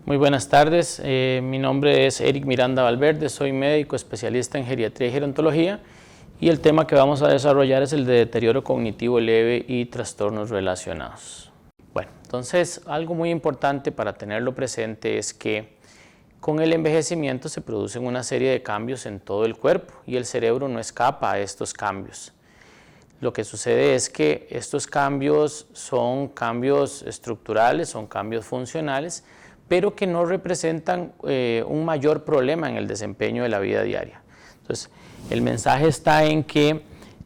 Muy buenas tardes, mi nombre es Eric Miranda Valverde, soy médico especialista en geriatría y gerontología y el tema que vamos a desarrollar es el de deterioro cognitivo leve y trastornos relacionados. Bueno, entonces algo muy importante para tenerlo presente es que con el envejecimiento se producen una serie de cambios en todo el cuerpo y el cerebro no escapa a estos cambios. Lo que sucede es que estos cambios son cambios estructurales, son cambios funcionales, pero que no representan un mayor problema en el desempeño de la vida diaria. Entonces, el mensaje está en que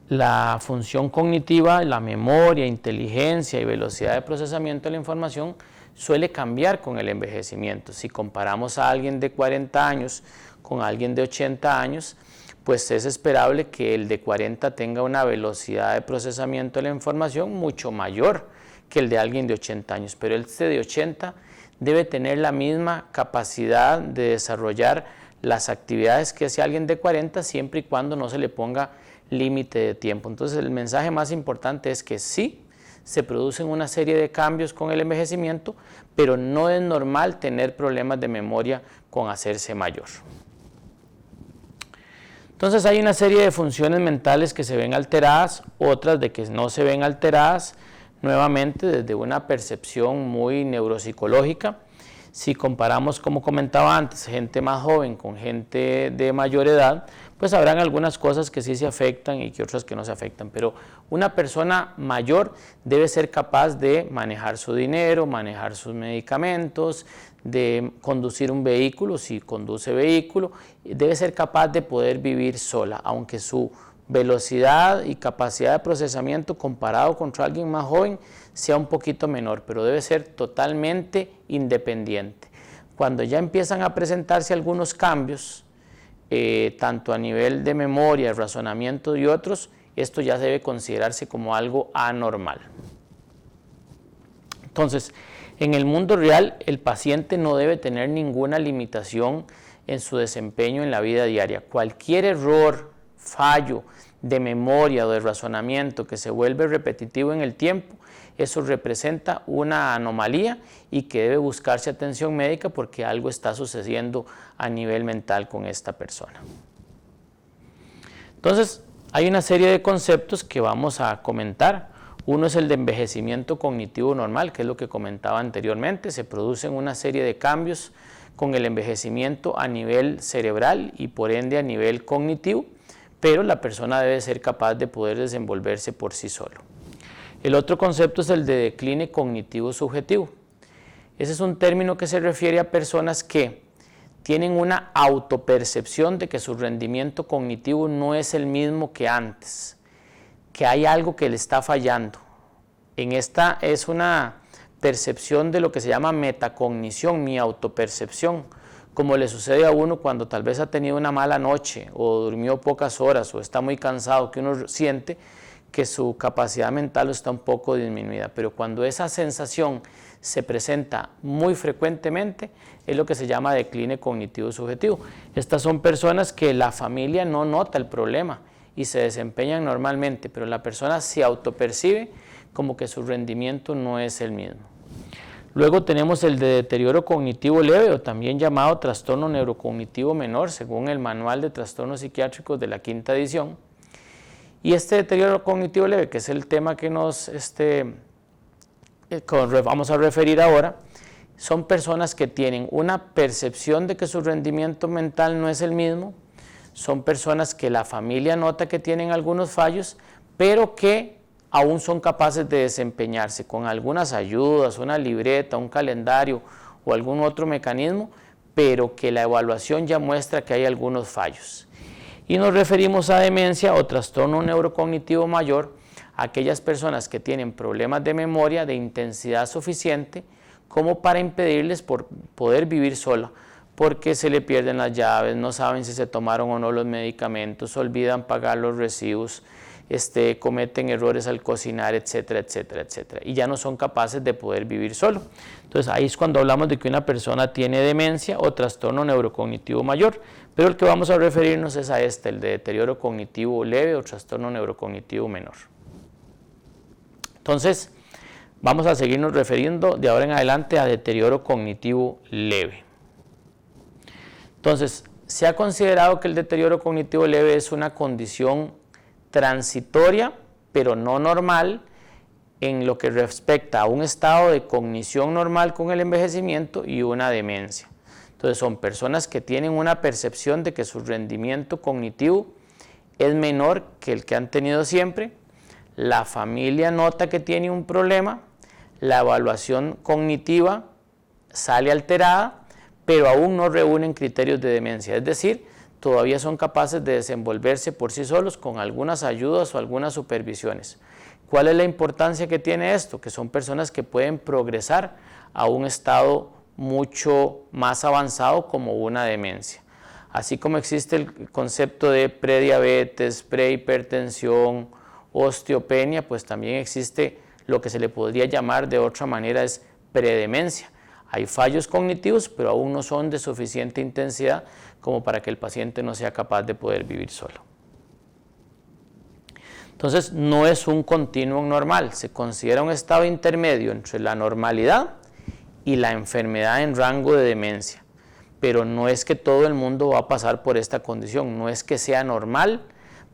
la función cognitiva, la memoria, inteligencia y velocidad de procesamiento de la información suele cambiar con el envejecimiento. Si comparamos a alguien de 40 años con alguien de 80 años, pues es esperable que el de 40 tenga una velocidad de procesamiento de la información mucho mayor que el de alguien de 80 años, pero este de 80 debe tener la misma capacidad de desarrollar las actividades que hace alguien de 40 siempre y cuando no se le ponga límite de tiempo. Entonces el mensaje más importante es que sí, se producen una serie de cambios con el envejecimiento, pero no es normal tener problemas de memoria con hacerse mayor. Entonces hay una serie de funciones mentales que se ven alteradas, otras de que no se ven alteradas, nuevamente desde una percepción muy neuropsicológica. Si comparamos, como comentaba antes, gente más joven con gente de mayor edad, pues habrán algunas cosas que sí se afectan y que otras que no se afectan, pero una persona mayor debe ser capaz de manejar su dinero, manejar sus medicamentos, de conducir un vehículo, si conduce vehículo, debe ser capaz de poder vivir sola, aunque su velocidad y capacidad de procesamiento comparado contra alguien más joven sea un poquito menor, pero debe ser totalmente independiente. Cuando ya empiezan a presentarse algunos cambios, tanto a nivel de memoria, razonamiento y otros, esto ya debe considerarse como algo anormal. Entonces, en el mundo real, el paciente no debe tener ninguna limitación en su desempeño en la vida diaria. Cualquier error, fallo de memoria o de razonamiento que se vuelve repetitivo en el tiempo, eso representa una anomalía y que debe buscarse atención médica porque algo está sucediendo a nivel mental con esta persona. Entonces, hay una serie de conceptos que vamos a comentar. Uno es el de envejecimiento cognitivo normal, que es lo que comentaba anteriormente. Se producen una serie de cambios con el envejecimiento a nivel cerebral y por ende a nivel cognitivo, pero la persona debe ser capaz de poder desenvolverse por sí solo. El otro concepto es el de decline cognitivo subjetivo. Ese es un término que se refiere a personas que tienen una autopercepción de que su rendimiento cognitivo no es el mismo que antes, que hay algo que le está fallando. En esta es una percepción de lo que se llama metacognición, mi autopercepción, como le sucede a uno cuando tal vez ha tenido una mala noche o durmió pocas horas o está muy cansado, que uno siente que su capacidad mental está un poco disminuida, pero cuando esa sensación se presenta muy frecuentemente es lo que se llama decline cognitivo subjetivo. Estas son personas que la familia no nota el problema y se desempeñan normalmente, pero la persona se autopercibe como que su rendimiento no es el mismo. Luego tenemos el de deterioro cognitivo leve o también llamado trastorno neurocognitivo menor según el Manual de Trastornos Psiquiátricos de la 5ª edición. Y este deterioro cognitivo leve, que es el tema que nos vamos a referir ahora, son personas que tienen una percepción de que su rendimiento mental no es el mismo, son personas que la familia nota que tienen algunos fallos, pero que aún son capaces de desempeñarse con algunas ayudas, una libreta, un calendario o algún otro mecanismo, pero que la evaluación ya muestra que hay algunos fallos. Y nos referimos a demencia o trastorno neurocognitivo mayor, a aquellas personas que tienen problemas de memoria de intensidad suficiente como para impedirles poder vivir sola, porque se le pierden las llaves, no saben si se tomaron o no los medicamentos, olvidan pagar los recibos, cometen errores al cocinar, etcétera, etcétera, etcétera, y ya no son capaces de poder vivir solo. Entonces ahí es cuando hablamos de que una persona tiene demencia o trastorno neurocognitivo mayor, pero el que vamos a referirnos es a el de deterioro cognitivo leve o trastorno neurocognitivo menor. Entonces, Vamos a seguirnos refiriendo de ahora en adelante a deterioro cognitivo leve. Entonces, se ha considerado que el deterioro cognitivo leve es una condición transitoria, pero no normal, en lo que respecta a un estado de cognición normal con el envejecimiento y una demencia. Entonces, son personas que tienen una percepción de que su rendimiento cognitivo es menor que el que han tenido siempre, la familia nota que tiene un problema, la evaluación cognitiva sale alterada, pero aún no reúnen criterios de demencia, es decir, todavía son capaces de desenvolverse por sí solos con algunas ayudas o algunas supervisiones. ¿Cuál es la importancia que tiene esto? Que son personas que pueden progresar a un estado mucho más avanzado como una demencia. Así como existe el concepto de prediabetes, prehipertensión, osteopenia, pues también existe lo que se le podría llamar de otra manera es predemencia. Hay fallos cognitivos, pero aún no son de suficiente intensidad como para que el paciente no sea capaz de poder vivir solo. Entonces, no es un continuum normal, se considera un estado intermedio entre la normalidad y la enfermedad en rango de demencia. Pero no es que todo el mundo va a pasar por esta condición, no es que sea normal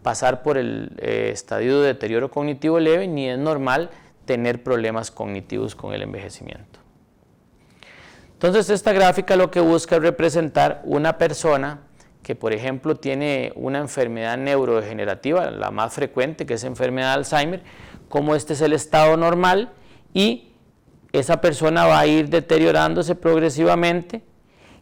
pasar por el estadio de deterioro cognitivo leve, ni es normal tener problemas cognitivos con el envejecimiento. Entonces, esta gráfica lo que busca es representar una persona que, por ejemplo, tiene una enfermedad neurodegenerativa, la más frecuente, que es enfermedad de Alzheimer, como este es el estado normal, y esa persona va a ir deteriorándose progresivamente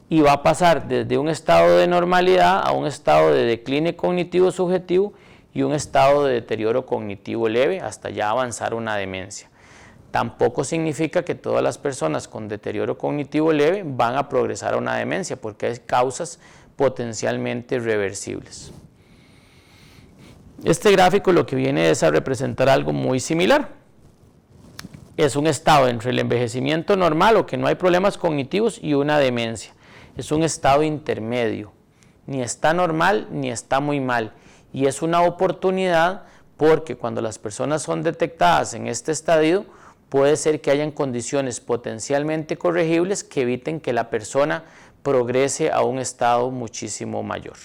y va a pasar desde un estado de normalidad a un estado de decline cognitivo subjetivo y un estado de deterioro cognitivo leve hasta ya avanzar una demencia. Tampoco significa que todas las personas con deterioro cognitivo leve van a progresar a una demencia, porque hay causas potencialmente reversibles. Este gráfico lo que viene es a representar algo muy similar. Es un estado entre el envejecimiento normal o que no hay problemas cognitivos y una demencia. Es un estado intermedio, ni está normal ni está muy mal, y es una oportunidad porque cuando las personas son detectadas en este estadio, puede ser que hayan condiciones potencialmente corregibles que eviten que la persona progrese a un estado muchísimo mayor.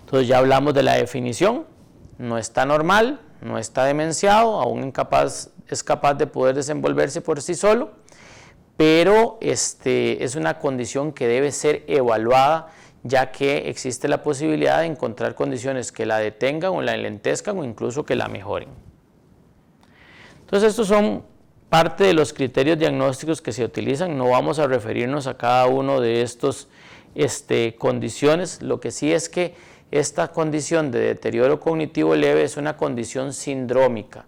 Entonces ya hablamos de la definición, no está normal, no está demenciado, aún es capaz de poder desenvolverse por sí solo, pero es una condición que debe ser evaluada, ya que existe la posibilidad de encontrar condiciones que la detengan o la enlentezcan o incluso que la mejoren. Entonces, estos son parte de los criterios diagnósticos que se utilizan. No vamos a referirnos a cada uno de estos condiciones. Lo que sí es que esta condición de deterioro cognitivo leve es una condición sindrómica.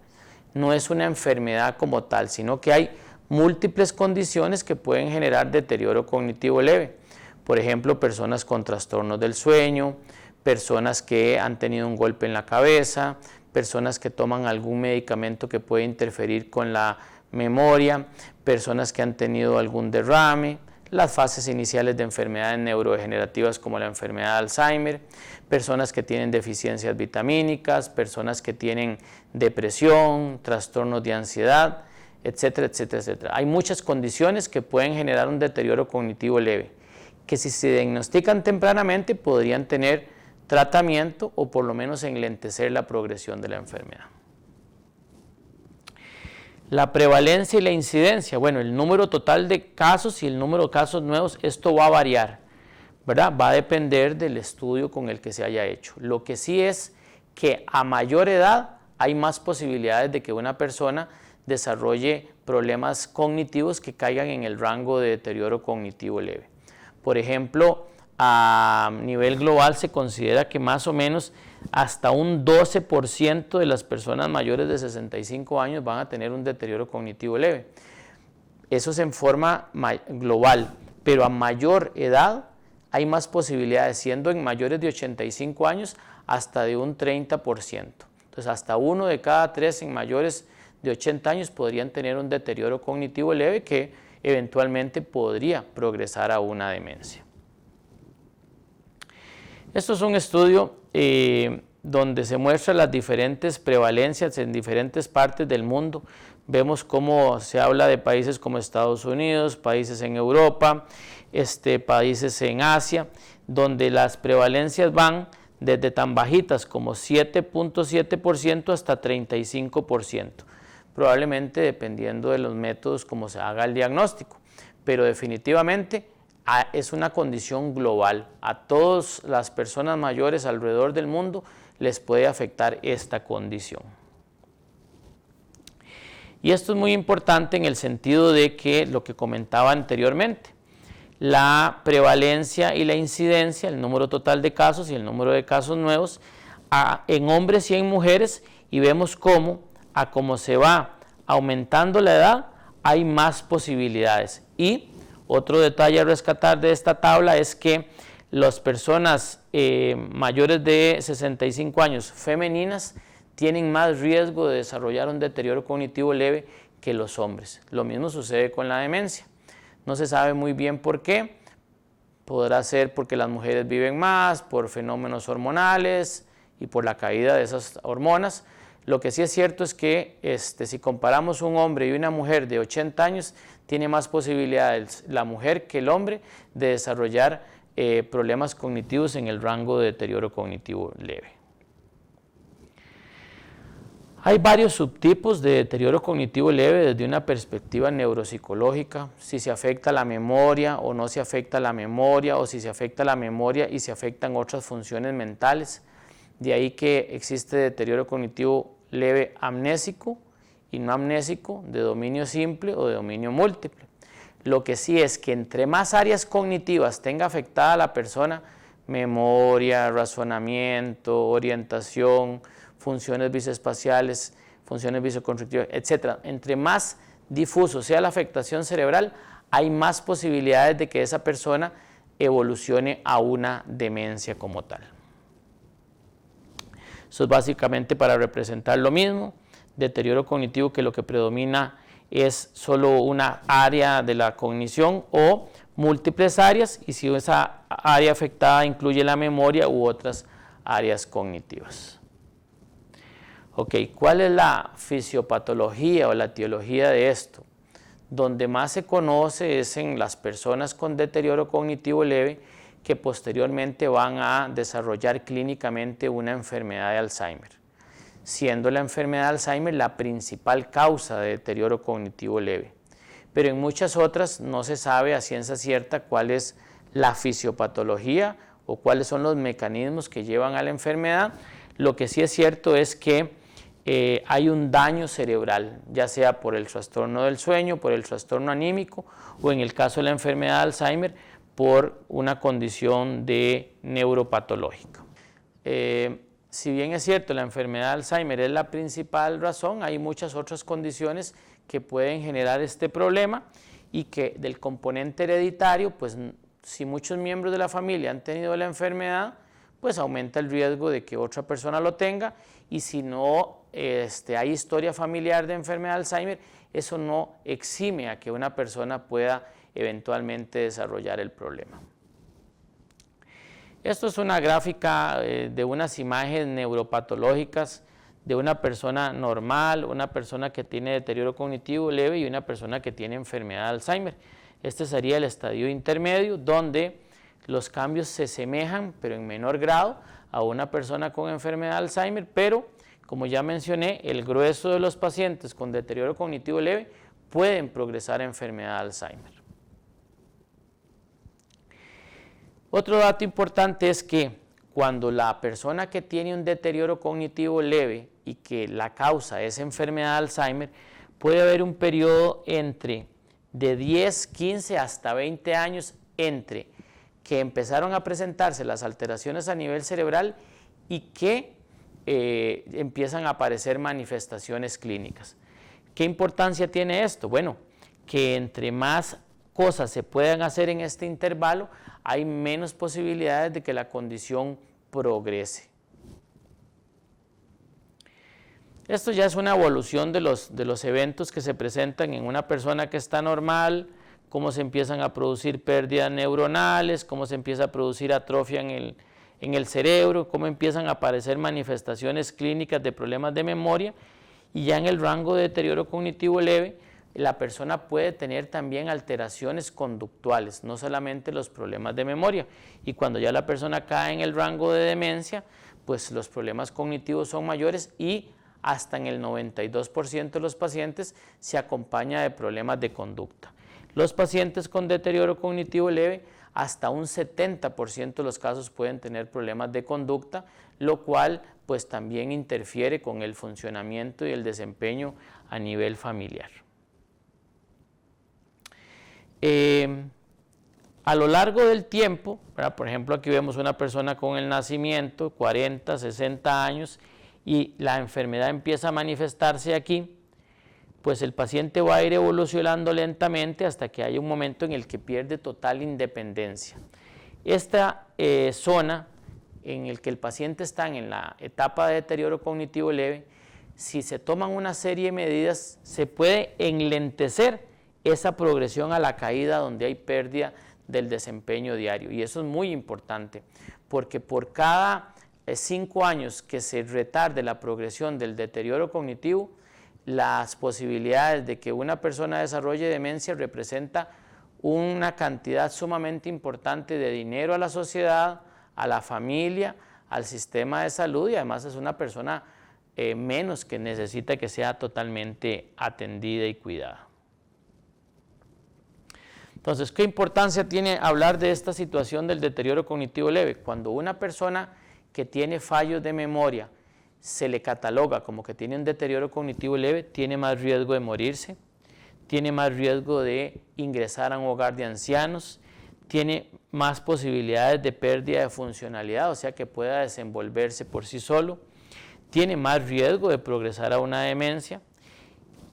No es una enfermedad como tal, sino que hay múltiples condiciones que pueden generar deterioro cognitivo leve. Por ejemplo, personas con trastornos del sueño, personas que han tenido un golpe en la cabeza, personas que toman algún medicamento que puede interferir con la memoria, personas que han tenido algún derrame, las fases iniciales de enfermedades neurodegenerativas como la enfermedad de Alzheimer, personas que tienen deficiencias vitamínicas, personas que tienen depresión, trastornos de ansiedad, etcétera, etcétera, etcétera. Hay muchas condiciones que pueden generar un deterioro cognitivo leve, que si se diagnostican tempranamente podrían tener tratamiento o por lo menos enlentecer la progresión de la enfermedad. La prevalencia y la incidencia, bueno, el número total de casos y el número de casos nuevos, esto va a variar, ¿verdad? Va a depender del estudio con el que se haya hecho. Lo que sí es que a mayor edad hay más posibilidades de que una persona desarrolle problemas cognitivos que caigan en el rango de deterioro cognitivo leve. Por ejemplo, a nivel global se considera que más o menos hasta un 12% de las personas mayores de 65 años van a tener un deterioro cognitivo leve. Eso es en forma global, pero a mayor edad hay más posibilidades, siendo en mayores de 85 años hasta de un 30%. Entonces, hasta 1 de cada 3 en mayores de 80 años podrían tener un deterioro cognitivo leve que eventualmente podría progresar a una demencia. Esto es un estudio donde se muestran las diferentes prevalencias en diferentes partes del mundo. Vemos cómo se habla de países como Estados Unidos, países en Europa, países en Asia, donde las prevalencias van desde tan bajitas como 7.7% hasta 35%, probablemente dependiendo de los métodos como se haga el diagnóstico, pero definitivamente es una condición global. A todas las personas mayores alrededor del mundo les puede afectar esta condición. Y esto es muy importante en el sentido de que lo que comentaba anteriormente, la prevalencia y la incidencia, el número total de casos y el número de casos nuevos en hombres y en mujeres, y vemos cómo como se va aumentando la edad hay más posibilidades. Y otro detalle a rescatar de esta tabla es que las personas mayores de 65 años femeninas tienen más riesgo de desarrollar un deterioro cognitivo leve que los hombres. Lo mismo sucede con la demencia. No se sabe muy bien por qué. Podrá ser porque las mujeres viven más, por fenómenos hormonales y por la caída de esas hormonas. Lo que sí es cierto es que si comparamos un hombre y una mujer de 80 años, tiene más posibilidades la mujer que el hombre de desarrollar problemas cognitivos en el rango de deterioro cognitivo leve. Hay varios subtipos de deterioro cognitivo leve desde una perspectiva neuropsicológica, si se afecta la memoria o no se afecta la memoria, o si se afecta la memoria y se afectan otras funciones mentales. De ahí que existe deterioro cognitivo leve amnésico y no amnésico, de dominio simple o de dominio múltiple. Lo que sí es que entre más áreas cognitivas tenga afectada la persona, memoria, razonamiento, orientación, funciones visoespaciales, funciones visoconstrictivas, etc. Entre más difuso sea la afectación cerebral, hay más posibilidades de que esa persona evolucione a una demencia como tal. Eso es básicamente para representar lo mismo, deterioro cognitivo que lo que predomina es solo una área de la cognición o múltiples áreas, y si esa área afectada incluye la memoria u otras áreas cognitivas. Ok, ¿cuál es la fisiopatología o la etiología de esto? Donde más se conoce es en las personas con deterioro cognitivo leve que posteriormente van a desarrollar clínicamente una enfermedad de Alzheimer, siendo la enfermedad de Alzheimer la principal causa de deterioro cognitivo leve. Pero en muchas otras no se sabe a ciencia cierta cuál es la fisiopatología o cuáles son los mecanismos que llevan a la enfermedad. Lo que sí es cierto es que hay un daño cerebral, ya sea por el trastorno del sueño, por el trastorno anímico o en el caso de la enfermedad de Alzheimer por una condición neuropatológica. Si bien es cierto, la enfermedad de Alzheimer es la principal razón, hay muchas otras condiciones que pueden generar este problema y que del componente hereditario, pues si muchos miembros de la familia han tenido la enfermedad, pues aumenta el riesgo de que otra persona lo tenga, y si no hay historia familiar de enfermedad de Alzheimer, eso no exime a que una persona pueda eventualmente desarrollar el problema. Esto es una gráfica de unas imágenes neuropatológicas de una persona normal, una persona que tiene deterioro cognitivo leve y una persona que tiene enfermedad de Alzheimer. Este sería el estadio intermedio, donde los cambios se asemejan, pero en menor grado, a una persona con enfermedad de Alzheimer, pero como ya mencioné, el grueso de los pacientes con deterioro cognitivo leve pueden progresar a enfermedad de Alzheimer. Otro dato importante es que cuando la persona que tiene un deterioro cognitivo leve y que la causa es enfermedad de Alzheimer, puede haber un periodo de 10, 15 hasta 20 años entre que empezaron a presentarse las alteraciones a nivel cerebral y que empiezan a aparecer manifestaciones clínicas. ¿Qué importancia tiene esto? Bueno, que entre más cosas se puedan hacer en este intervalo, hay menos posibilidades de que la condición progrese. Esto ya es una evolución de los eventos que se presentan en una persona que está normal, cómo se empiezan a producir pérdidas neuronales, cómo se empieza a producir atrofia en en el cerebro, cómo empiezan a aparecer manifestaciones clínicas de problemas de memoria, y ya en el rango de deterioro cognitivo leve, la persona puede tener también alteraciones conductuales, no solamente los problemas de memoria. Y cuando ya la persona cae en el rango de demencia, pues los problemas cognitivos son mayores y hasta en el 92% de los pacientes se acompaña de problemas de conducta. Los pacientes con deterioro cognitivo leve, hasta un 70% de los casos pueden tener problemas de conducta, lo cual pues también interfiere con el funcionamiento y el desempeño a nivel familiar. A lo largo del tiempo, ¿verdad? Por ejemplo, aquí vemos una persona con el nacimiento, 40, 60 años, y la enfermedad empieza a manifestarse aquí, pues el paciente va a ir evolucionando lentamente hasta que hay un momento en el que pierde total independencia. Esta zona en el que el paciente está en la etapa de deterioro cognitivo leve, si se toman una serie de medidas, se puede enlentecer esa progresión a la caída donde hay pérdida del desempeño diario. Y eso es muy importante, porque por cada 5 años que se retarde la progresión del deterioro cognitivo, las posibilidades de que una persona desarrolle demencia representa una cantidad sumamente importante de dinero a la sociedad, a la familia, al sistema de salud, y además es una persona menos que necesita que sea totalmente atendida y cuidada. Entonces, ¿qué importancia tiene hablar de esta situación del deterioro cognitivo leve? Cuando una persona que tiene fallos de memoria se le cataloga como que tiene un deterioro cognitivo leve, tiene más riesgo de morirse, tiene más riesgo de ingresar a un hogar de ancianos, tiene más posibilidades de pérdida de funcionalidad, o sea que pueda desenvolverse por sí solo, tiene más riesgo de progresar a una demencia,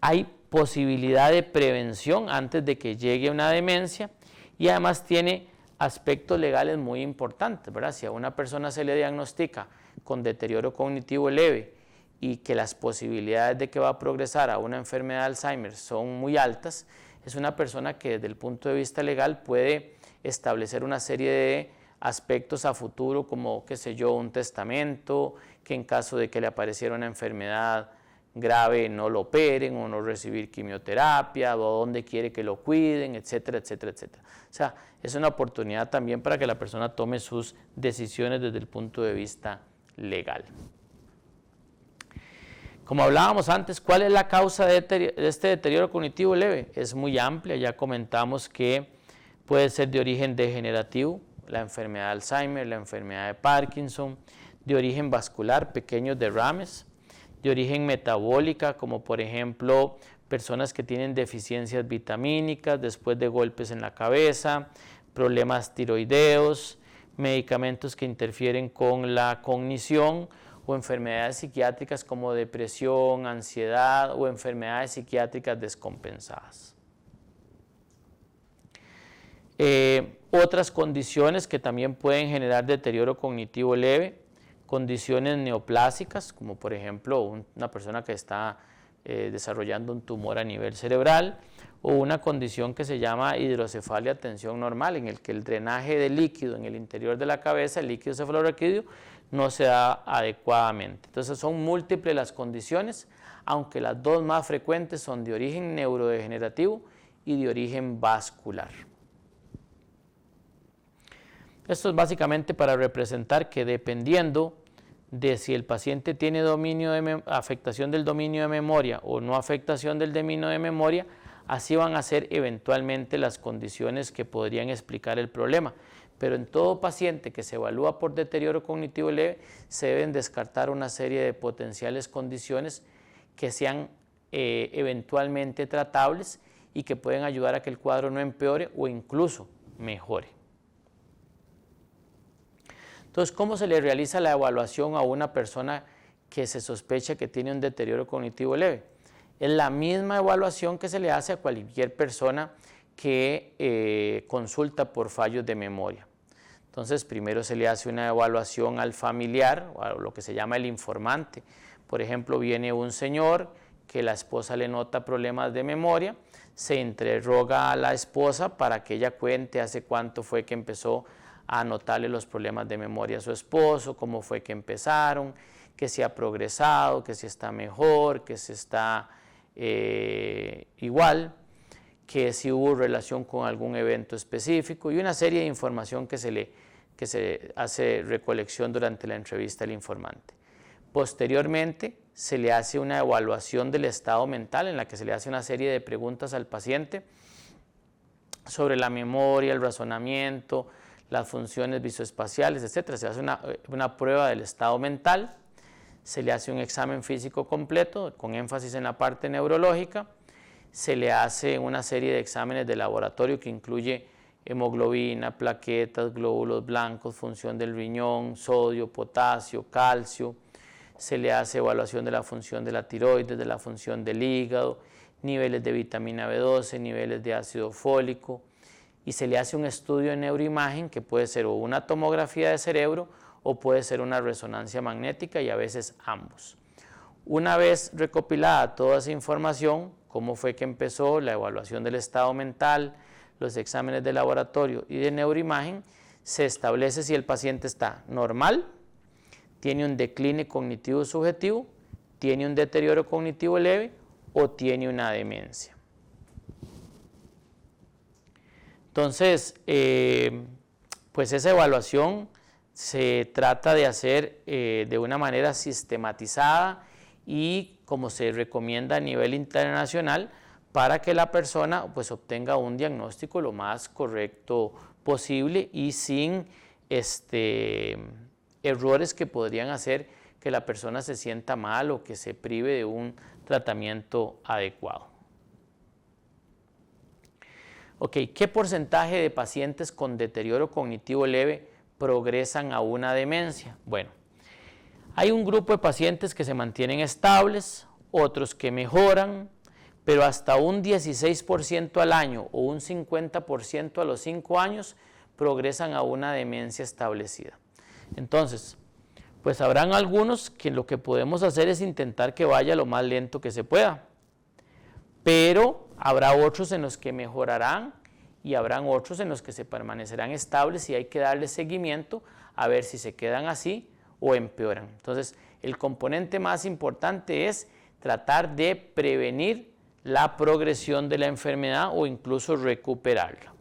hay posibilidad de prevención antes de que llegue una demencia y además tiene aspectos legales muy importantes, ¿verdad? Si a una persona se le diagnostica con deterioro cognitivo leve y que las posibilidades de que va a progresar a una enfermedad de Alzheimer son muy altas, es una persona que desde el punto de vista legal puede establecer una serie de aspectos a futuro como, qué sé yo, un testamento, que en caso de que le apareciera una enfermedad grave no lo operen o no recibir quimioterapia, o dónde quiere que lo cuiden, etcétera, etcétera, etcétera. O sea, es una oportunidad también para que la persona tome sus decisiones desde el punto de vista legal. Como hablábamos antes, ¿cuál es la causa de este deterioro cognitivo leve? Es muy amplia, ya comentamos que puede ser de origen degenerativo, la enfermedad de Alzheimer, la enfermedad de Parkinson, de origen vascular, pequeños derrames, de origen metabólica, como por ejemplo personas que tienen deficiencias vitamínicas después de golpes en la cabeza, problemas tiroideos, medicamentos que interfieren con la cognición o enfermedades psiquiátricas como depresión, ansiedad o enfermedades psiquiátricas descompensadas. Otras condiciones que también pueden generar deterioro cognitivo leve, condiciones neoplásicas, como por ejemplo una persona que está desarrollando un tumor a nivel cerebral, o una condición que se llama hidrocefalia a tensión normal, en el que el drenaje de líquido en el interior de la cabeza, el líquido cefalorraquídeo, no se da adecuadamente. Entonces son múltiples las condiciones, aunque las dos más frecuentes son de origen neurodegenerativo y de origen vascular. Esto es básicamente para representar que dependiendo de si el paciente tiene afectación del dominio de memoria o no afectación del dominio de memoria, así van a ser eventualmente las condiciones que podrían explicar el problema. Pero en todo paciente que se evalúa por deterioro cognitivo leve, se deben descartar una serie de potenciales condiciones que sean eventualmente tratables y que pueden ayudar a que el cuadro no empeore o incluso mejore. Entonces, ¿cómo se le realiza la evaluación a una persona que se sospecha que tiene un deterioro cognitivo leve? Es la misma evaluación que se le hace a cualquier persona que consulta por fallos de memoria. Entonces, primero se le hace una evaluación al familiar, o a lo que se llama el informante. Por ejemplo, viene un señor que la esposa le nota problemas de memoria, se interroga a la esposa para que ella cuente hace cuánto fue que empezó a anotarle los problemas de memoria a su esposo, cómo fue que empezaron, que si ha progresado, que si está mejor, que si está igual, que si hubo relación con algún evento específico y una serie de información que se hace recolección durante la entrevista al informante. Posteriormente, se le hace una evaluación del estado mental en la que se le hace una serie de preguntas al paciente sobre la memoria, el razonamiento, las funciones visoespaciales, etc. Se hace una prueba del estado mental, se le hace un examen físico completo con énfasis en la parte neurológica, se le hace una serie de exámenes de laboratorio que incluye hemoglobina, plaquetas, glóbulos blancos, función del riñón, sodio, potasio, calcio, se le hace evaluación de la función de la tiroides, de la función del hígado, niveles de vitamina B12, niveles de ácido fólico, y se le hace un estudio de neuroimagen que puede ser o una tomografía de cerebro o puede ser una resonancia magnética y a veces ambos. Una vez recopilada toda esa información, cómo fue que empezó la evaluación del estado mental, los exámenes de laboratorio y de neuroimagen, se establece si el paciente está normal, tiene un decline cognitivo subjetivo, tiene un deterioro cognitivo leve o tiene una demencia. Entonces, pues esa evaluación se trata de hacer de una manera sistematizada y como se recomienda a nivel internacional para que la persona pues obtenga un diagnóstico lo más correcto posible y sin errores que podrían hacer que la persona se sienta mal o que se prive de un tratamiento adecuado. Ok, ¿qué porcentaje de pacientes con deterioro cognitivo leve progresan a una demencia? Bueno, hay un grupo de pacientes que se mantienen estables, otros que mejoran, pero hasta un 16% al año o un 50% a los 5 años progresan a una demencia establecida. Entonces, pues habrán algunos que lo que podemos hacer es intentar que vaya lo más lento que se pueda, pero habrá otros en los que mejorarán y habrán otros en los que se permanecerán estables y hay que darle seguimiento a ver si se quedan así o empeoran. Entonces, el componente más importante es tratar de prevenir la progresión de la enfermedad o incluso recuperarla.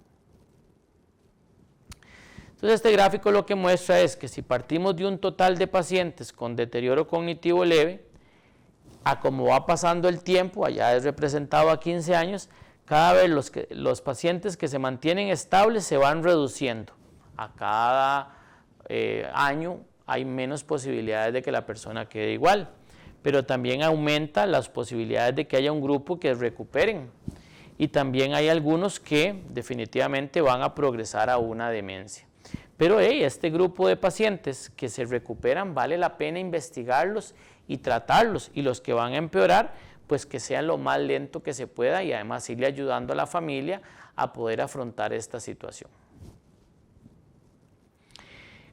Entonces, este gráfico lo que muestra es que si partimos de un total de pacientes con deterioro cognitivo leve, a como va pasando el tiempo, allá es representado a 15 años, cada vez los pacientes que se mantienen estables se van reduciendo. A cada año hay menos posibilidades de que la persona quede igual, pero también aumenta las posibilidades de que haya un grupo que recuperen. Y también hay algunos que definitivamente van a progresar a una demencia. Pero este grupo de pacientes que se recuperan vale la pena investigarlos y tratarlos, y los que van a empeorar pues que sean lo más lento que se pueda y además irle ayudando a la familia a poder afrontar esta situación.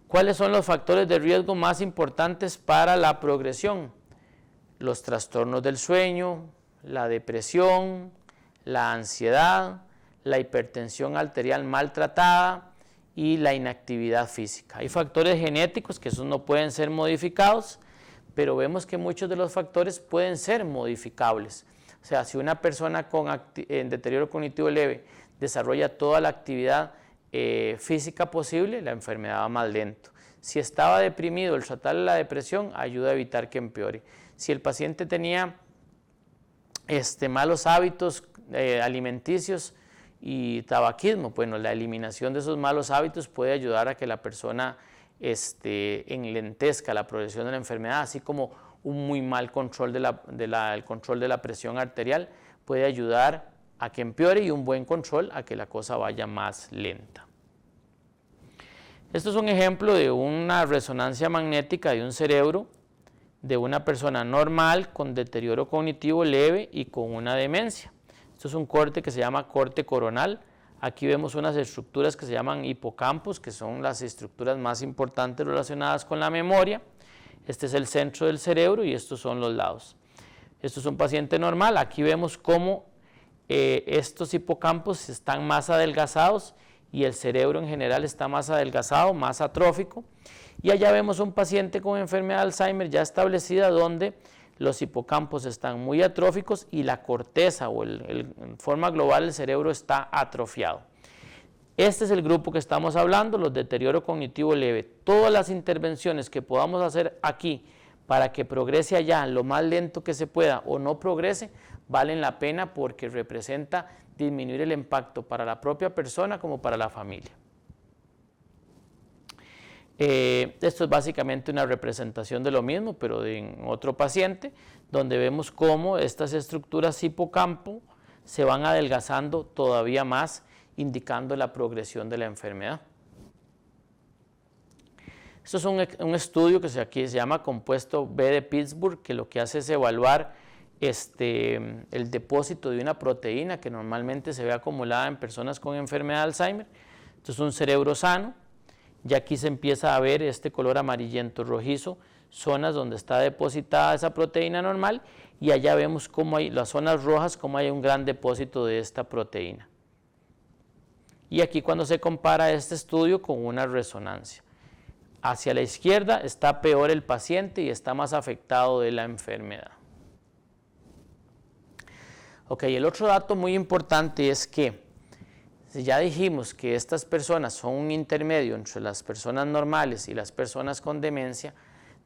¿Cuáles son los factores de riesgo más importantes para la progresión? Los trastornos del sueño, la depresión, la ansiedad, la hipertensión arterial maltratada y la inactividad física. Hay factores genéticos que esos no pueden ser modificados, pero vemos que muchos de los factores pueden ser modificables. O sea, si una persona en deterioro cognitivo leve desarrolla toda la actividad física posible, la enfermedad va más lento. Si estaba deprimido, el tratarle la depresión ayuda a evitar que empeore. Si el paciente tenía malos hábitos alimenticios y tabaquismo, bueno, la eliminación de esos malos hábitos puede ayudar a que la persona enlentezca la progresión de la enfermedad, así como un muy mal control el control de la presión arterial puede ayudar a que empeore y un buen control a que la cosa vaya más lenta. Esto es un ejemplo de una resonancia magnética de un cerebro de una persona normal con deterioro cognitivo leve y con una demencia. Esto es un corte que se llama corte coronal. Aquí vemos unas estructuras que se llaman hipocampos, que son las estructuras más importantes relacionadas con la memoria. Este es el centro del cerebro y estos son los lados. Esto es un paciente normal. Aquí vemos cómo estos hipocampos están más adelgazados y el cerebro en general está más adelgazado, más atrófico. Y allá vemos un paciente con enfermedad de Alzheimer ya establecida donde los hipocampos están muy atróficos y la corteza o en forma global el cerebro está atrofiado. Este es el grupo que estamos hablando, los deterioro cognitivo leve. Todas las intervenciones que podamos hacer aquí para que progrese allá lo más lento que se pueda o no progrese, valen la pena porque representa disminuir el impacto para la propia persona como para la familia. Esto es básicamente una representación de lo mismo, pero en otro paciente, donde vemos cómo estas estructuras hipocampo se van adelgazando todavía más, indicando la progresión de la enfermedad. Esto es un estudio que aquí se llama Compuesto B de Pittsburgh, que lo que hace es evaluar el depósito de una proteína que normalmente se ve acumulada en personas con enfermedad de Alzheimer. Esto es un cerebro sano. Ya aquí se empieza a ver este color amarillento rojizo, zonas donde está depositada esa proteína normal, y allá vemos cómo hay las zonas rojas, cómo hay un gran depósito de esta proteína. Y aquí cuando se compara este estudio con una resonancia. Hacia la izquierda está peor el paciente y está más afectado de la enfermedad. Ok, el otro dato muy importante es que ya dijimos que estas personas son un intermedio entre las personas normales y las personas con demencia.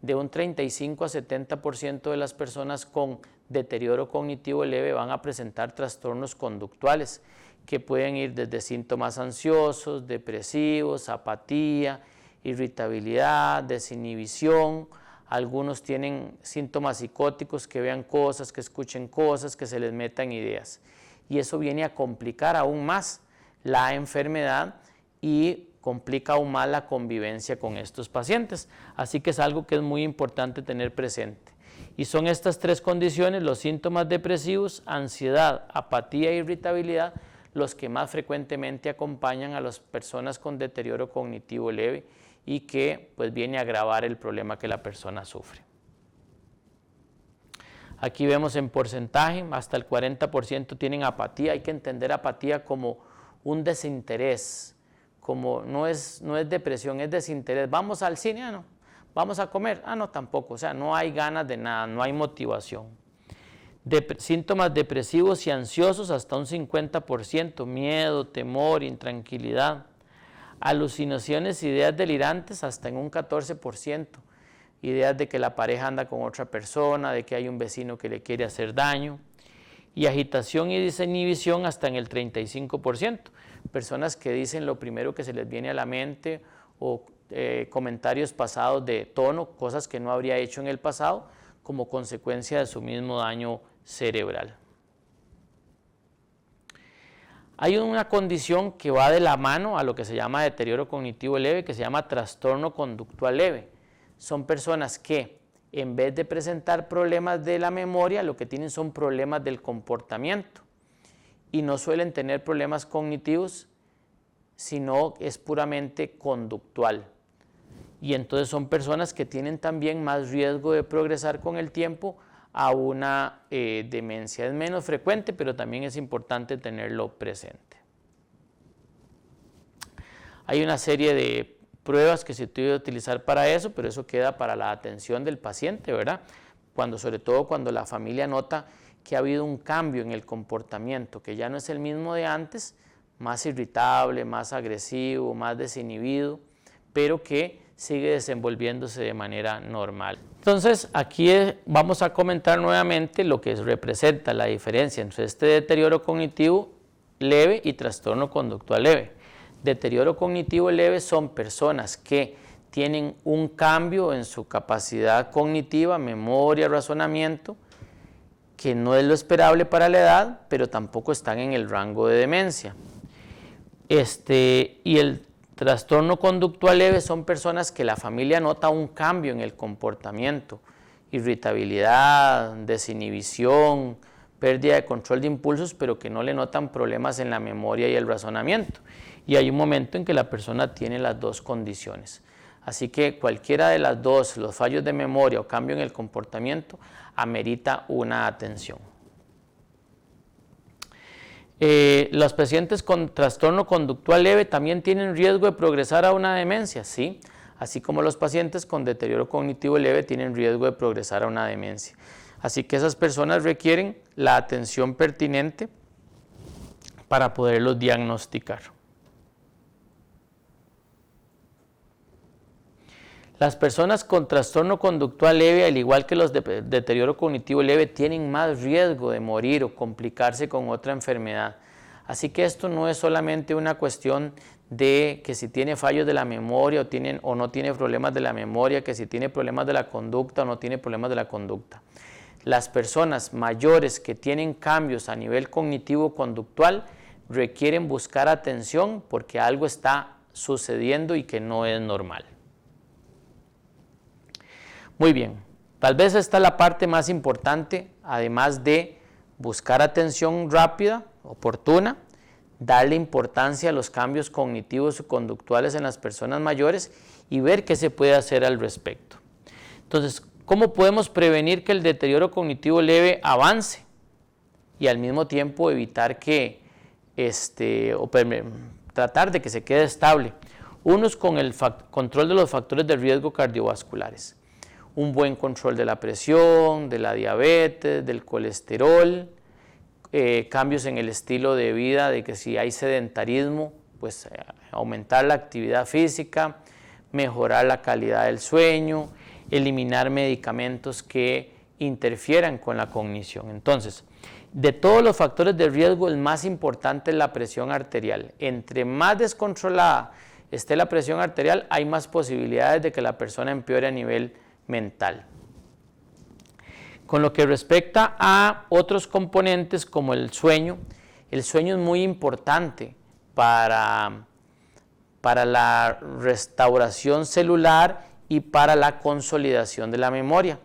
De un 35 a 70% de las personas con deterioro cognitivo leve van a presentar trastornos conductuales que pueden ir desde síntomas ansiosos, depresivos, apatía, irritabilidad, desinhibición. Algunos tienen síntomas psicóticos, que vean cosas, que escuchen cosas, que se les metan ideas. Y eso viene a complicar aún más la enfermedad y complica aún más la convivencia con estos pacientes. Así que es algo que es muy importante tener presente. Y son estas tres condiciones, los síntomas depresivos, ansiedad, apatía e irritabilidad, los que más frecuentemente acompañan a las personas con deterioro cognitivo leve y que pues viene a agravar el problema que la persona sufre. Aquí vemos en porcentaje, hasta el 40% tienen apatía. Hay que entender apatía como un desinterés, como no es depresión, es desinterés. ¿Vamos al cine? Ah, no. ¿Vamos a comer? Ah, no, tampoco. O sea, no hay ganas de nada, no hay motivación. Síntomas depresivos y ansiosos hasta un 50%, miedo, temor, intranquilidad. Alucinaciones, ideas delirantes hasta en un 14%. Ideas de que la pareja anda con otra persona, de que hay un vecino que le quiere hacer daño. Y agitación y desinhibición hasta en el 35%. Personas que dicen lo primero que se les viene a la mente o comentarios pasados de tono, cosas que no habría hecho en el pasado como consecuencia de su mismo daño cerebral. Hay una condición que va de la mano a lo que se llama deterioro cognitivo leve, que se llama trastorno conductual leve. Son personas que en vez de presentar problemas de la memoria, lo que tienen son problemas del comportamiento y no suelen tener problemas cognitivos, sino es puramente conductual. Y entonces son personas que tienen también más riesgo de progresar con el tiempo a una demencia. Es menos frecuente, pero también es importante tenerlo presente. Hay una serie de pruebas que se puede utilizar para eso, pero eso queda para la atención del paciente, ¿verdad? Sobre todo cuando la familia nota que ha habido un cambio en el comportamiento, que ya no es el mismo de antes, más irritable, más agresivo, más desinhibido, pero que sigue desenvolviéndose de manera normal. Entonces, aquí vamos a comentar nuevamente lo que representa la diferencia entre este deterioro cognitivo leve y trastorno conductual leve. Deterioro cognitivo leve son personas que tienen un cambio en su capacidad cognitiva, memoria, razonamiento, que no es lo esperable para la edad, pero tampoco están en el rango de demencia. Y el trastorno conductual leve son personas que la familia nota un cambio en el comportamiento, irritabilidad, desinhibición, pérdida de control de impulsos, pero que no le notan problemas en la memoria y el razonamiento. Y hay un momento en que la persona tiene las dos condiciones. Así que cualquiera de las dos, los fallos de memoria o cambio en el comportamiento, amerita una atención. ¿Los pacientes con trastorno conductual leve también tienen riesgo de progresar a una demencia? Sí, así como los pacientes con deterioro cognitivo leve tienen riesgo de progresar a una demencia. Así que esas personas requieren la atención pertinente para poderlos diagnosticar. Las personas con trastorno conductual leve, al igual que los de deterioro cognitivo leve, tienen más riesgo de morir o complicarse con otra enfermedad. Así que esto no es solamente una cuestión de que si tiene fallos de la memoria o no tiene problemas de la memoria, que si tiene problemas de la conducta o no tiene problemas de la conducta. Las personas mayores que tienen cambios a nivel cognitivo-conductual requieren buscar atención porque algo está sucediendo y que no es normal. Muy bien, tal vez esta es la parte más importante, además de buscar atención rápida, oportuna, darle importancia a los cambios cognitivos y conductuales en las personas mayores y ver qué se puede hacer al respecto. Entonces, ¿cómo podemos prevenir que el deterioro cognitivo leve avance y al mismo tiempo evitar que tratar de que se quede estable? Uno es con el control de los factores de riesgo cardiovasculares. Un buen control de la presión, de la diabetes, del colesterol, cambios en el estilo de vida, de que si hay sedentarismo, pues aumentar la actividad física, mejorar la calidad del sueño, eliminar medicamentos que interfieran con la cognición. Entonces, de todos los factores de riesgo, el más importante es la presión arterial. Entre más descontrolada esté la presión arterial, hay más posibilidades de que la persona empeore a nivel mental. Con lo que respecta a otros componentes como el sueño es muy importante para la restauración celular y para la consolidación de la memoria.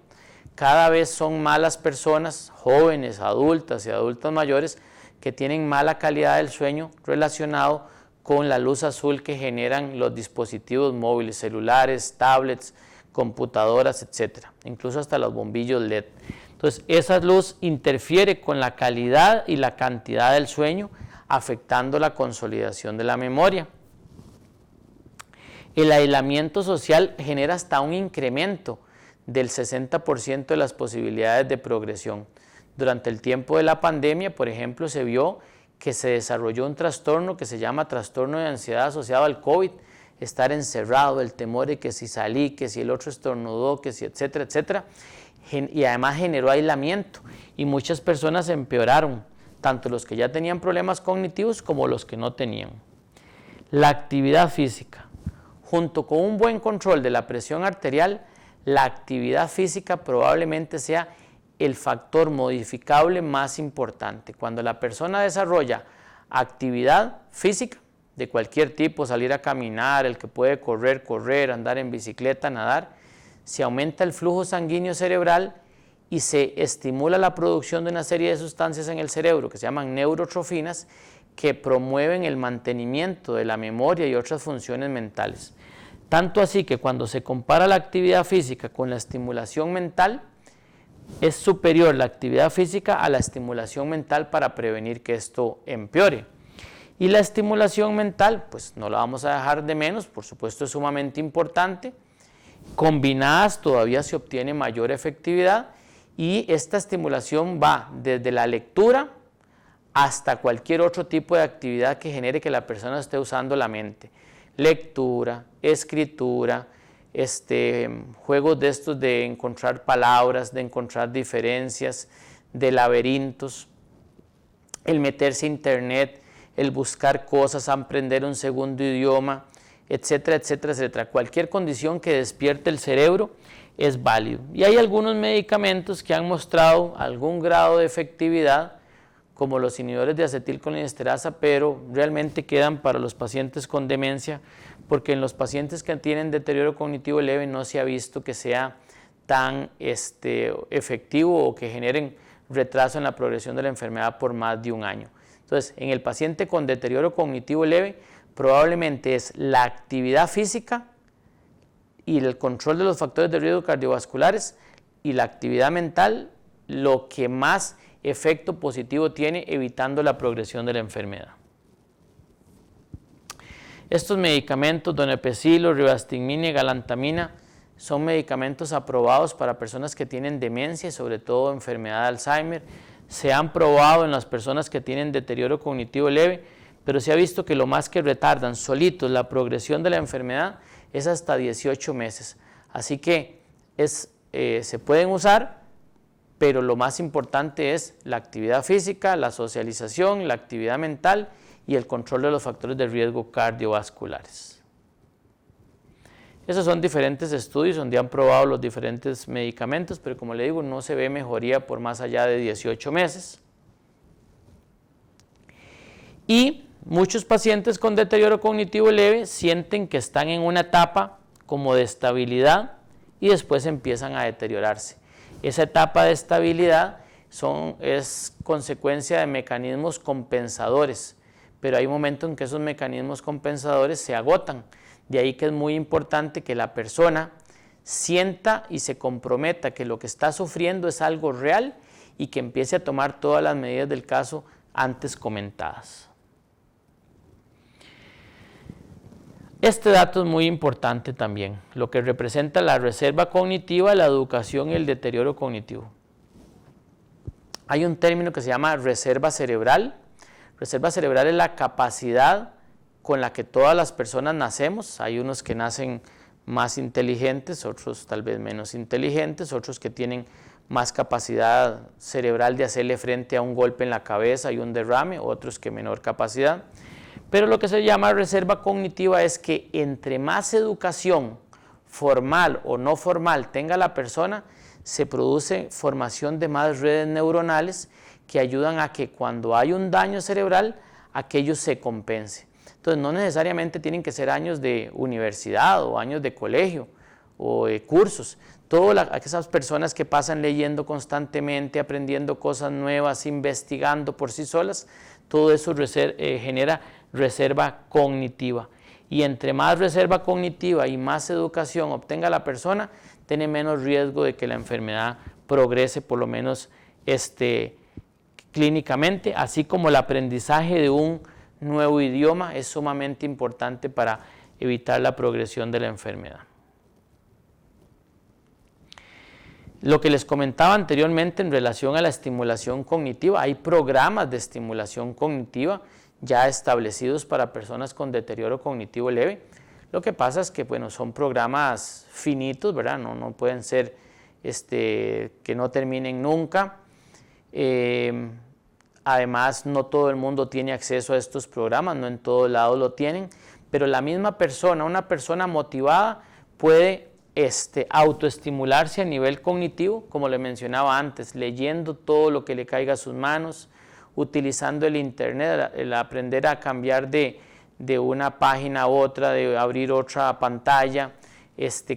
Cada vez son más las personas, jóvenes, adultas y adultos mayores, que tienen mala calidad del sueño relacionado con la luz azul que generan los dispositivos móviles, celulares, tablets, computadoras, etcétera, incluso hasta los bombillos LED. Entonces, esa luz interfiere con la calidad y la cantidad del sueño, afectando la consolidación de la memoria. El aislamiento social genera hasta un incremento del 60% de las posibilidades de progresión. Durante el tiempo de la pandemia, por ejemplo, se vio que se desarrolló un trastorno que se llama trastorno de ansiedad asociado al COVID, estar encerrado, el temor de que si salí, que si el otro estornudó, que si etcétera, etcétera, y además generó aislamiento y muchas personas empeoraron, tanto los que ya tenían problemas cognitivos como los que no tenían. La actividad física, junto con un buen control de la presión arterial, la actividad física probablemente sea el factor modificable más importante. Cuando la persona desarrolla actividad física, de cualquier tipo, salir a caminar, el que puede correr, andar en bicicleta, nadar, se aumenta el flujo sanguíneo cerebral y se estimula la producción de una serie de sustancias en el cerebro que se llaman neurotrofinas que promueven el mantenimiento de la memoria y otras funciones mentales. Tanto así que cuando se compara la actividad física con la estimulación mental, es superior la actividad física a la estimulación mental para prevenir que esto empeore. Y la estimulación mental, pues no la vamos a dejar de menos, por supuesto es sumamente importante. Combinadas todavía se obtiene mayor efectividad y esta estimulación va desde la lectura hasta cualquier otro tipo de actividad que genere que la persona esté usando la mente. Lectura, escritura, juegos de estos de encontrar palabras, de encontrar diferencias, de laberintos, el meterse a internet, el buscar cosas, aprender un segundo idioma, etcétera, etcétera, etcétera. Cualquier condición que despierte el cerebro es válido. Y hay algunos medicamentos que han mostrado algún grado de efectividad, como los inhibidores de acetilcolinesterasa, pero realmente quedan para los pacientes con demencia, porque en los pacientes que tienen deterioro cognitivo leve no se ha visto que sea tan efectivo o que generen retraso en la progresión de la enfermedad por más de un año. Entonces, en el paciente con deterioro cognitivo leve, probablemente es la actividad física y el control de los factores de riesgo cardiovasculares y la actividad mental lo que más efecto positivo tiene evitando la progresión de la enfermedad. Estos medicamentos, donepezilo, rivastigmina y galantamina, son medicamentos aprobados para personas que tienen demencia y sobre todo enfermedad de Alzheimer. Se han probado en las personas que tienen deterioro cognitivo leve, pero se ha visto que lo más que retardan solitos la progresión de la enfermedad es hasta 18 meses. Así que se pueden usar, pero lo más importante es la actividad física, la socialización, la actividad mental y el control de los factores de riesgo cardiovasculares. Esos son diferentes estudios donde han probado los diferentes medicamentos, pero como le digo, no se ve mejoría por más allá de 18 meses. Y muchos pacientes con deterioro cognitivo leve sienten que están en una etapa como de estabilidad y después empiezan a deteriorarse. Esa etapa de estabilidad es consecuencia de mecanismos compensadores, pero hay momentos en que esos mecanismos compensadores se agotan. De ahí que es muy importante que la persona sienta y se comprometa que lo que está sufriendo es algo real y que empiece a tomar todas las medidas del caso antes comentadas. Este dato es muy importante también, lo que representa la reserva cognitiva, la educación y el deterioro cognitivo. Hay un término que se llama reserva cerebral. Reserva cerebral es la capacidad con la que todas las personas nacemos. Hay unos que nacen más inteligentes, otros tal vez menos inteligentes, otros que tienen más capacidad cerebral de hacerle frente a un golpe en la cabeza y un derrame, otros que menor capacidad. Pero lo que se llama reserva cognitiva es que entre más educación formal o no formal tenga la persona, se produce formación de más redes neuronales que ayudan a que cuando hay un daño cerebral, aquello se compense. Entonces, no necesariamente tienen que ser años de universidad o años de colegio o de cursos. Todas esas personas que pasan leyendo constantemente, aprendiendo cosas nuevas, investigando por sí solas, todo eso genera reserva cognitiva. Y entre más reserva cognitiva y más educación obtenga la persona, tiene menos riesgo de que la enfermedad progrese, por lo menos clínicamente, así como el aprendizaje de un nuevo idioma es sumamente importante para evitar la progresión de la enfermedad. Lo que les comentaba anteriormente en relación a la estimulación cognitiva, hay programas de estimulación cognitiva ya establecidos para personas con deterioro cognitivo leve. Lo que pasa es que son programas finitos, ¿verdad? No pueden ser que no terminen nunca. Además, no todo el mundo tiene acceso a estos programas, no en todos lados lo tienen, pero la misma persona, una persona motivada, puede autoestimularse a nivel cognitivo, como le mencionaba antes, leyendo todo lo que le caiga a sus manos, utilizando el internet, el aprender a cambiar de una página a otra, de abrir otra pantalla,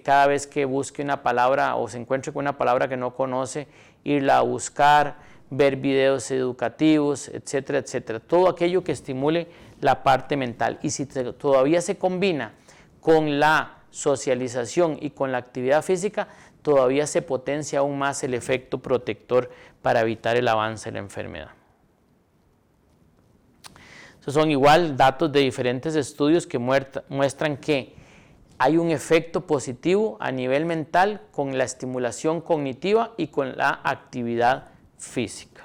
cada vez que busque una palabra o se encuentre con una palabra que no conoce, irla a buscar, ver videos educativos, etcétera, etcétera. Todo aquello que estimule la parte mental. Y si todavía se combina con la socialización y con la actividad física, todavía se potencia aún más el efecto protector para evitar el avance de la enfermedad. Estos son igual datos de diferentes estudios que muestran que hay un efecto positivo a nivel mental con la estimulación cognitiva y con la actividad física.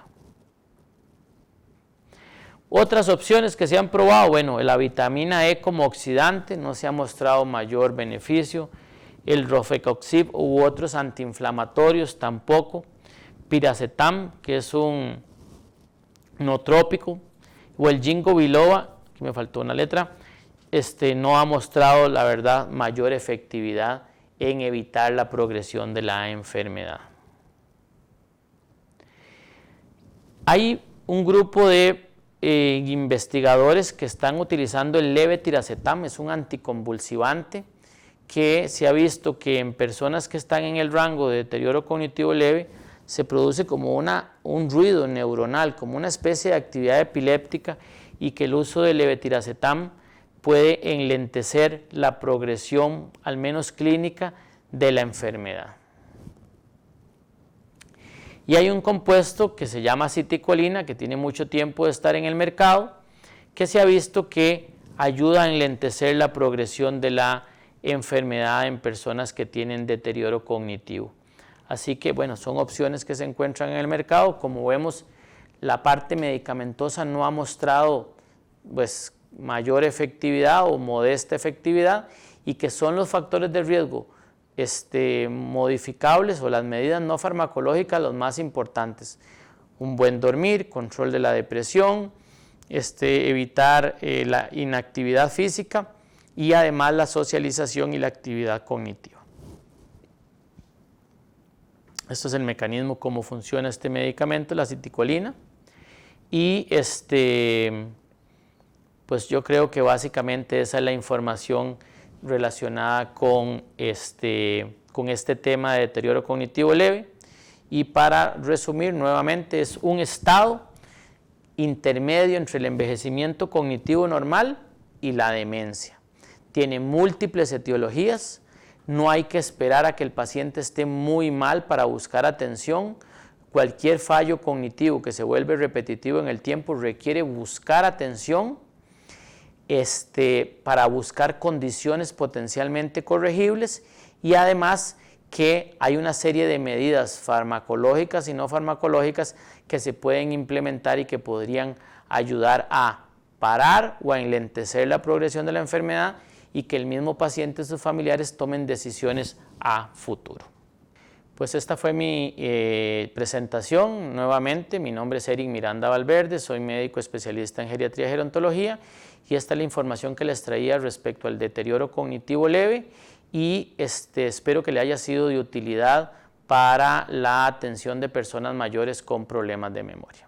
Otras opciones que se han probado, la vitamina E como oxidante no se ha mostrado mayor beneficio, el rofecoxib u otros antiinflamatorios tampoco, piracetam, que es un nootrópico, o el ginkgo biloba, que me faltó una letra, no ha mostrado, la verdad, mayor efectividad en evitar la progresión de la enfermedad. Hay un grupo de investigadores que están utilizando el levetiracetam, es un anticonvulsivante que se ha visto que en personas que están en el rango de deterioro cognitivo leve se produce como un ruido neuronal, como una especie de actividad epiléptica, y que el uso del levetiracetam puede enlentecer la progresión, al menos clínica, de la enfermedad. Y hay un compuesto que se llama aciticolina, que tiene mucho tiempo de estar en el mercado, que se ha visto que ayuda a enlentecer la progresión de la enfermedad en personas que tienen deterioro cognitivo. Así que, bueno, son opciones que se encuentran en el mercado. Como vemos, la parte medicamentosa no ha mostrado, pues, mayor efectividad o modesta efectividad, y que son los factores de riesgo modificables o las medidas no farmacológicas los más importantes. Un buen dormir, control de la depresión, evitar la inactividad física y además la socialización y la actividad cognitiva. Esto es el mecanismo, cómo funciona este medicamento, la aciticolina. Y pues yo creo que básicamente esa es la información relacionada con este tema de deterioro cognitivo leve. Y para resumir nuevamente, es un estado intermedio entre el envejecimiento cognitivo normal y la demencia. Tiene múltiples etiologías, no hay que esperar a que el paciente esté muy mal para buscar atención. Cualquier fallo cognitivo que se vuelve repetitivo en el tiempo requiere buscar atención para buscar condiciones potencialmente corregibles, y además que hay una serie de medidas farmacológicas y no farmacológicas que se pueden implementar y que podrían ayudar a parar o a enlentecer la progresión de la enfermedad y que el mismo paciente y sus familiares tomen decisiones a futuro. Pues esta fue mi presentación. Nuevamente, mi nombre es Eric Miranda Valverde, soy médico especialista en geriatría y gerontología, y esta es la información que les traía respecto al deterioro cognitivo leve, y espero que le haya sido de utilidad para la atención de personas mayores con problemas de memoria.